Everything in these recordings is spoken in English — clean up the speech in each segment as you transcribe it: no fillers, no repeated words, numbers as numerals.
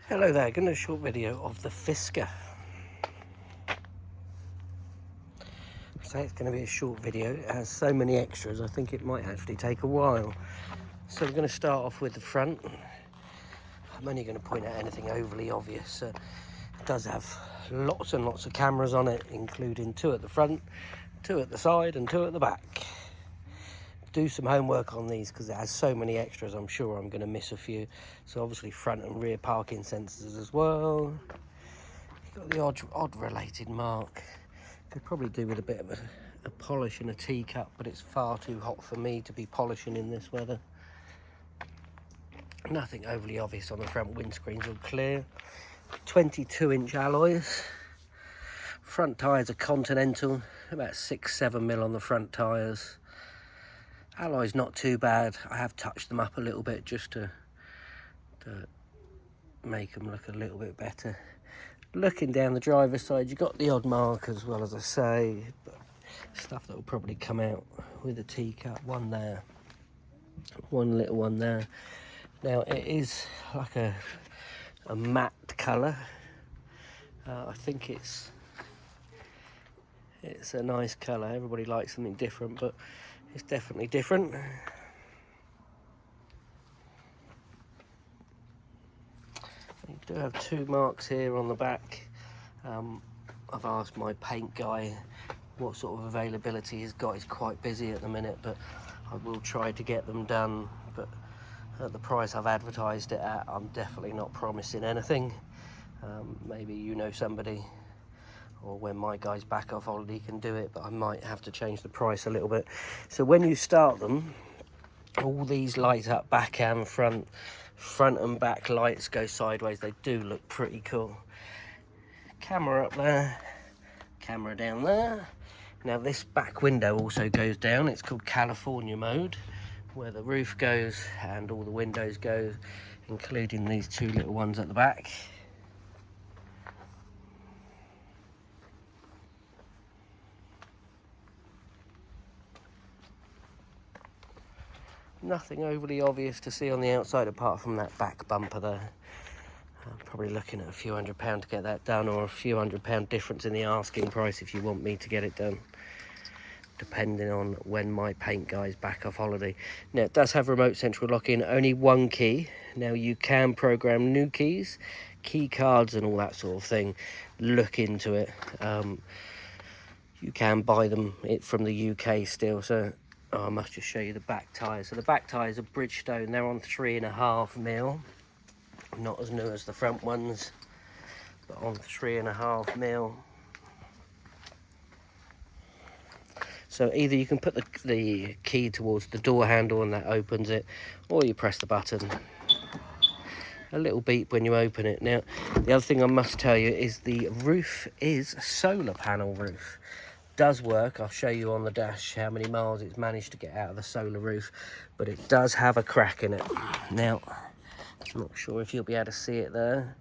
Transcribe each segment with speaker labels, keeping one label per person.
Speaker 1: Hello there, going to do a short video of the Fisker. So it's going to be a short video. It has so many extras, I think it might actually take a while. So we're going to start off with the front. I'm only going to point out anything overly obvious. It does have lots and lots of cameras on it, including 2 at the front, 2 at the side and 2 at the back. Do some homework on these because it has so many extras. I'm sure I'm going to miss a few. So obviously front and rear parking sensors as well. You've got the odd related mark. Could probably do with a bit of a polish and a teacup, but it's far too hot for me to be polishing in this weather. Nothing overly obvious on the front. Windscreen's all clear. 22-inch alloys. Front tyres are Continental, about 6-7 mil on the front tyres. Alloy's not too bad. I have touched them up a little bit just to make them look a little bit better. Looking down the driver's side, you've got the odd mark as well, as I say, but stuff that will probably come out with a teacup. One there, one little one there. Now it is like a matte colour. I think it's a nice colour. Everybody likes something different, but it's definitely different. You do have 2 marks here on the back. I've asked my paint guy what sort of availability he's got. He's quite busy at the minute, but I will try to get them done. But at the price I've advertised it at, I'm definitely not promising anything. Maybe you know somebody, or when my guy's back off holiday can do it, but I might have to change the price a little bit. So when you start them, all these light up back and front and back lights go sideways. They do look pretty cool. Camera up there, camera down there. Now this back window also goes down. It's called California mode, where the roof goes and all the windows go, including these 2 little ones at the back. Nothing overly obvious to see on the outside apart from that back bumper there. I'm probably looking at a few £100 to get that done, or a few £100 difference in the asking price if you want me to get it done, depending on when my paint guy's back off holiday. Now it does have remote central lock-in, only 1 key. Now you can program new keys, key cards and all that sort of thing. Look into it. You can buy them from the UK still. So I must just show you the back tyres. So the back tyres are Bridgestone. They're on 3.5 mil. Not as new as the front ones, but on 3.5 mil. So either you can put the key towards the door handle and that opens it, or you press the button. A little beep when you open it. Now, the other thing I must tell you is the roof is a solar panel roof. Does work. I'll show you on the dash how many miles it's managed to get out of the solar roof, but it does have a crack in it. Now, I'm not sure if you'll be able to see it there.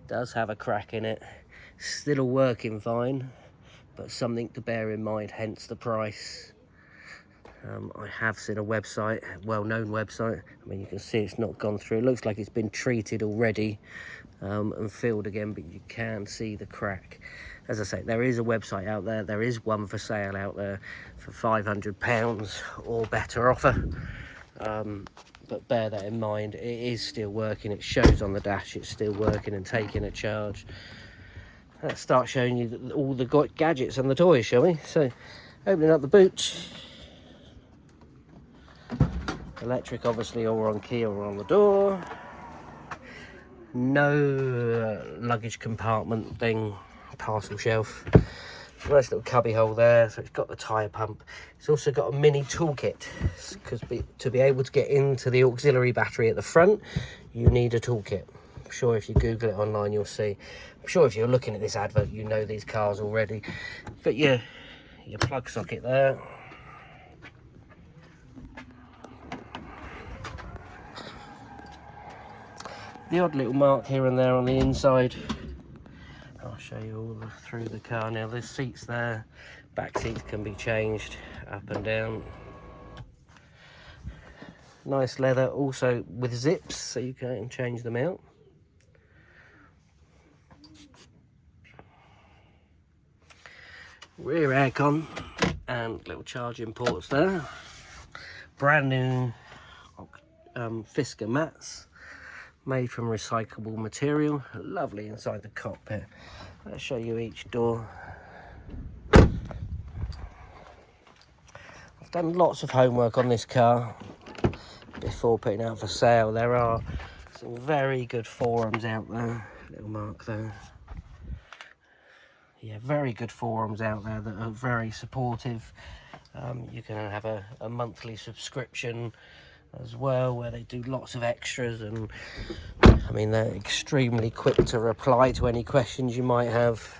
Speaker 1: It does have a crack in it. Still working fine, but something to bear in mind, hence the price. I have seen a website, a well-known website. I mean, you can see it's not gone through. It looks like it's been treated already and filled again, but you can see the crack. As I say, there is a website out there. There is one for sale out there for £500 or better offer. But bear that in mind, it is still working. It shows on the dash it's still working and taking a charge. Let's start showing you all the gadgets and the toys, shall we? So, opening up the boot. Electric, obviously, or on key or on the door. No luggage compartment thing, parcel shelf. Nice little cubby hole there. So it's got the tyre pump. It's also got a mini toolkit, because to be able to get into the auxiliary battery at the front, you need a toolkit. I'm sure if you Google it online, you'll see. I'm sure if you're looking at this advert, you know these cars already. But yeah, your plug socket there. The odd little mark here and there on the inside. I'll show you all through the car now. There's seats there. Back seats can be changed up and down. Nice leather, also with zips, so you can change them out. Rear aircon and little charging ports there. Brand new Fisker mats, made from recyclable material. Lovely inside the cockpit. Let's show you each door. I've done lots of homework on this car before putting it out for sale. There are some very good forums out there. Little mark there. Yeah, very good forums out there that are very supportive. You can have a monthly subscription as well, where they do lots of extras, and I mean, they're extremely quick to reply to any questions you might have.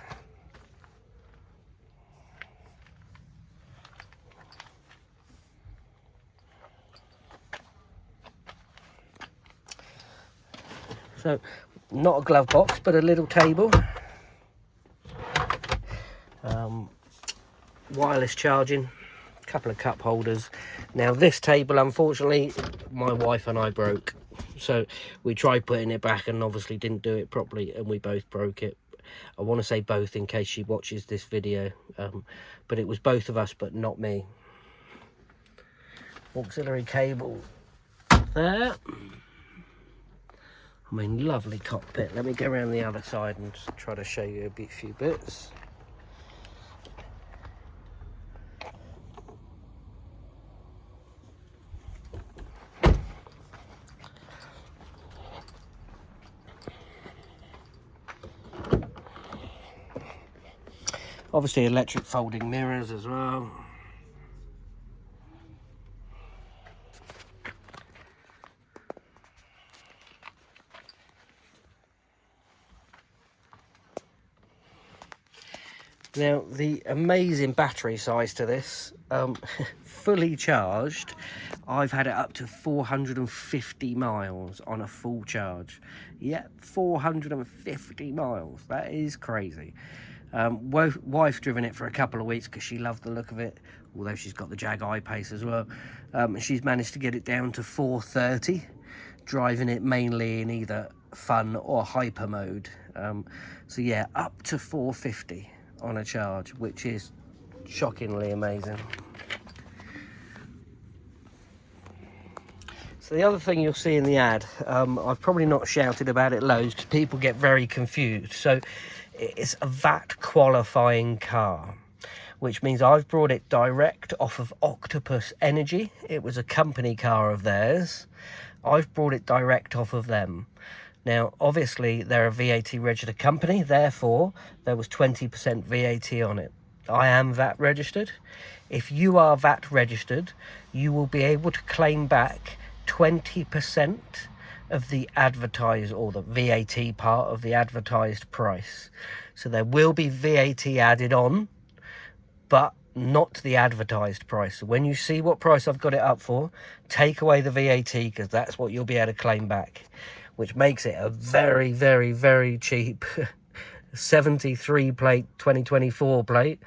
Speaker 1: So, not a glove box, but a little table. Wireless charging, a couple of cup holders. Now this table, unfortunately, my wife and I broke. So we tried putting it back and obviously didn't do it properly, and we both broke it. I want to say both in case she watches this video, but it was both of us, but not me. Auxiliary cable there. I mean, lovely cockpit. Let me go around the other side and just try to show you a few bits. Obviously electric folding mirrors as well. Now the amazing battery size to this, fully charged, I've had it up to 450 miles on a full charge. Yeah, 450 miles, that is crazy. Wife's driven it for a couple of weeks because she loved the look of it, although she's got the Jag I-Pace as well. She's managed to get it down to 430, driving it mainly in either fun or hyper mode. So yeah, up to 450 on a charge, which is shockingly amazing. So the other thing you'll see in the ad, I've probably not shouted about it loads because people get very confused. So it's a VAT qualifying car, which means I've brought it direct off of Octopus Energy. It was a company car of theirs. I've brought it direct off of them. Now, obviously, they're a VAT registered company, therefore, there was 20% VAT on it. I am VAT registered. If you are VAT registered, you will be able to claim back 20% of the advertised, or the VAT part of the advertised price. So there will be VAT added on, but not the advertised price. So when you see what price I've got it up for, take away the VAT, because that's what you'll be able to claim back, which makes it a very, very, very cheap 73 plate, 2024 plate,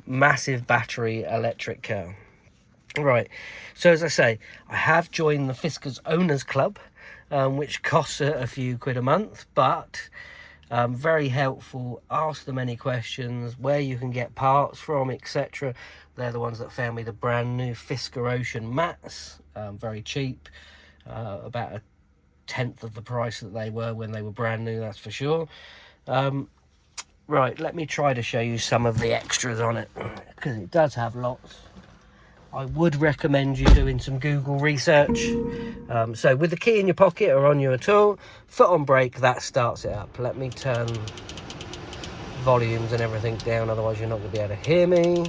Speaker 1: massive battery electric car. Right, so as I say, I have joined the Fisker's Owners Club, which costs a few quid a month, but very helpful. Ask them any questions, where you can get parts from, etc. They're the ones that found me the brand new Fisker Ocean mats, very cheap, about a tenth of the price that they were when they were brand new, that's for sure. Right, let me try to show you some of the extras on it, because it does have lots. I would recommend you doing some Google research. So with the key in your pocket or on you at all, foot on brake, that starts it up. Let me turn volumes and everything down, otherwise you're not going to be able to hear me.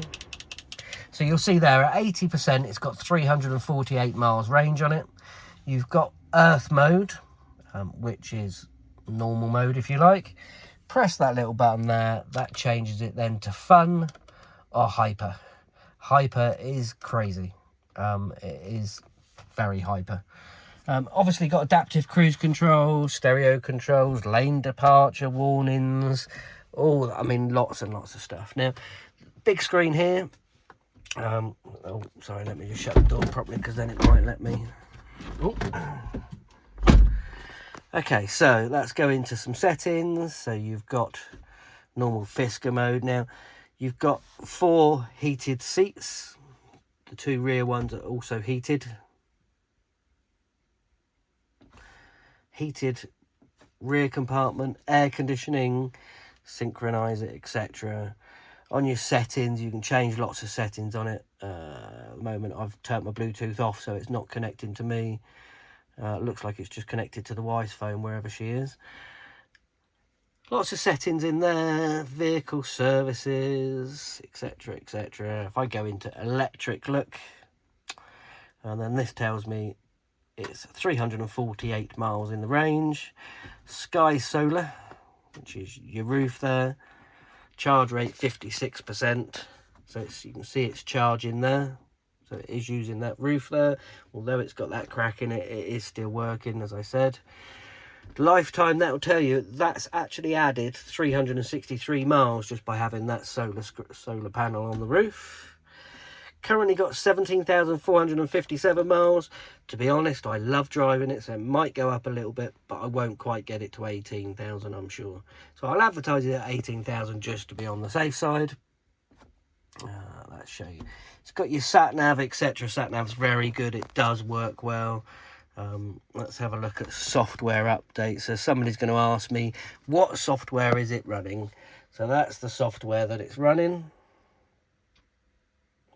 Speaker 1: So you'll see there at 80%, it's got 348 miles range on it. You've got Earth mode, which is normal mode if you like. Press that little button there, that changes it then to fun or hyper. Hyper is crazy. It is very hyper. Obviously got adaptive cruise control, stereo controls, lane departure warnings, all, I mean, lots and lots of stuff. Now, big screen here. Oh, sorry, let me just shut the door properly, because then it might let me. Okay, so let's go into some settings. So you've got normal Fisker mode. Now you've got 4 heated seats. The 2 rear ones are also heated. Heated rear compartment, air conditioning, synchronize it, etc. On your settings, you can change lots of settings on it. At the moment, I've turned my Bluetooth off, so it's not connecting to me. Looks like it's just connected to the wife's phone, wherever she is. Lots of settings in there, vehicle services, etc, etc. If I go into electric look, and then this tells me it's 348 miles in the range. Sky Solar, which is your roof there. Charge rate 56%. So you can see it's charging there. So it is using that roof there. Although it's got that crack in it, it is still working, as I said. Lifetime, that'll tell you that's actually added 363 miles just by having that solar panel on the roof. Currently got 17,457 miles. To be honest, I love driving it, so it might go up a little bit, but I won't quite get it to 18,000, I'm sure. So I'll advertise it at 18,000 just to be on the safe side. Let's show you. It's got your sat-nav, etc. Sat-nav's very good. It does work well. Let's have a look at software updates. So somebody's going to ask me, what software is it running? So that's the software that it's running.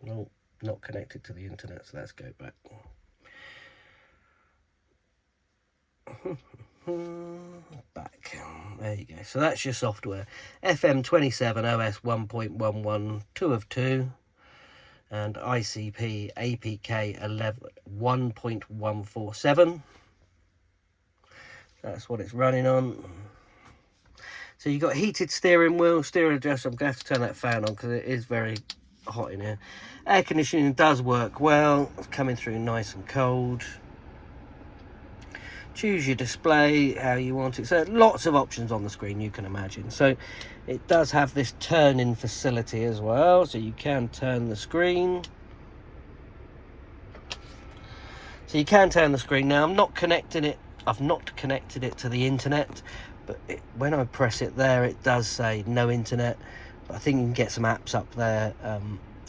Speaker 1: No, not connected to the internet, so let's go back. Back. There you go. So that's your software. FM27 OS 1.11, 2 of 2. And ICP APK 1.147. That's what it's running on. So you've got heated steering wheel, steering adjuster. I'm going to have to turn that fan on because it is very hot in here. Air conditioning does work well. It's coming through nice and cold. Choose your display how you want it. So lots of options on the screen, you can imagine. So it does have this turn-in facility as well, so you can turn the screen. So you can turn the screen. Now I'm not connecting it. I've not connected it to the internet, but when I press it there, it does say no internet. But I think you can get some apps up there.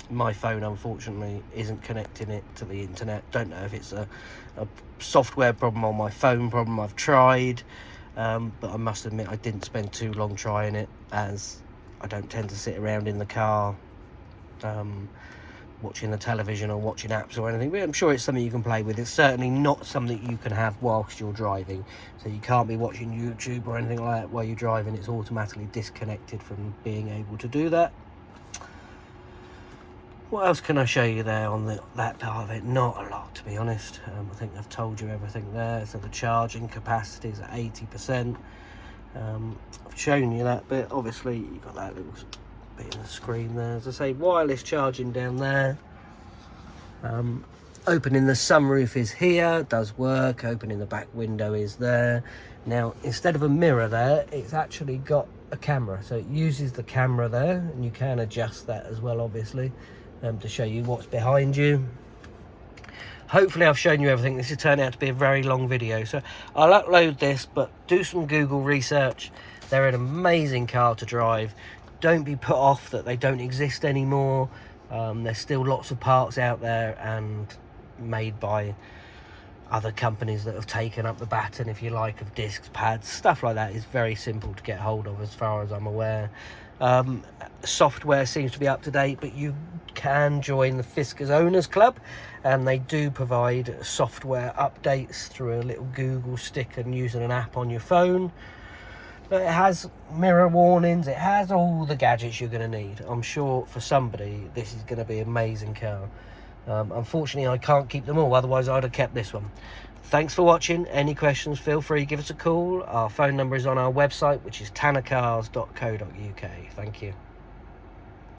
Speaker 1: My phone, unfortunately, isn't connecting it to the internet. Don't know if it's a software problem or my phone problem. I've tried, but I must admit I didn't spend too long trying it, as I don't tend to sit around in the car watching the television or watching apps or anything. But I'm sure it's something you can play with. It's certainly not something you can have whilst you're driving. So you can't be watching YouTube or anything like that while you're driving. It's automatically disconnected from being able to do that. What else can I show you there on that part of it? Not a lot, to be honest. I think I've told you everything there. So the charging capacity is at 80%. I've shown you that bit. Obviously, you've got that little bit in the screen there. As I say, wireless charging down there. Opening the sunroof is here. Does work. Opening the back window is there. Now, instead of a mirror there, it's actually got a camera. So it uses the camera there, and you can adjust that as well, obviously. To show you what's behind you. Hopefully I've shown you everything. This has turned out to be a very long video, so I'll upload this, but do some Google research. They're an amazing car to drive. Don't be put off that they don't exist anymore. There's still lots of parts out there and made by other companies that have taken up the baton, if you like, of discs, pads, stuff like that is very simple to get hold of as far as I'm aware. Software seems to be up to date, but you can join the Fisker's Owners Club, and they do provide software updates through a little Google stick and using an app on your phone. But it has mirror warnings, it has all the gadgets you're going to need. I'm sure for somebody this is going to be an amazing car. Unfortunately I can't keep them all, otherwise I'd have kept this one. Thanks for watching. Any questions, feel free, give us a call. Our phone number is on our website, which is tannercars.co.uk. Thank you.